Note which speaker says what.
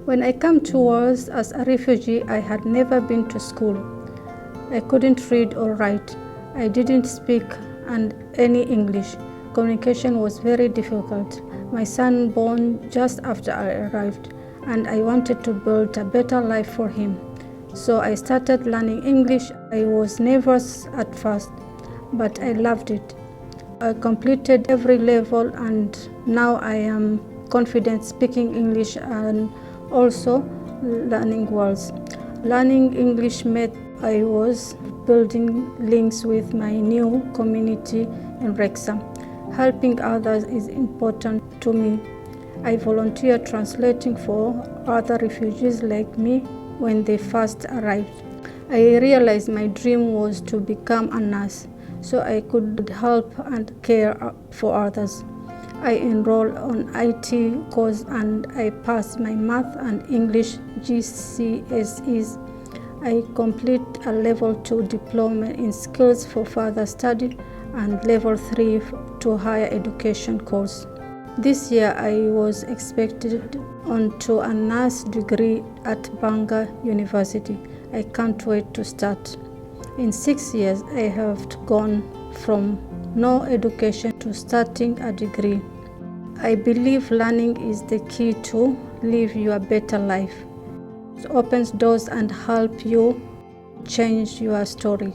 Speaker 1: When I came to Wales as a refugee, I had never been to school. I couldn't read or write. I didn't speak any English. Communication was very difficult. My son born just after I arrived, and I wanted to build a better life for him. So I started learning English. I was nervous at first, but I loved it. I completed every level, and now I am confident speaking English and also learning words. Learning English meant I was building links with my new community in Wrexham. Helping others is important to me. I volunteer translating for other refugees like me when they first arrived. I realized my dream was to become a nurse, so I could help and care for others. I enrolled on IT course and I passed my math and English GCSEs. I complete a level 2 diploma in skills for further study and level 3 to higher education course. This year I was expected onto a nurse degree at Bangor University. I can't wait to start. In 6 years I have gone from no education to starting a degree. I believe learning is the key to live your better life. It opens doors and help you change your story.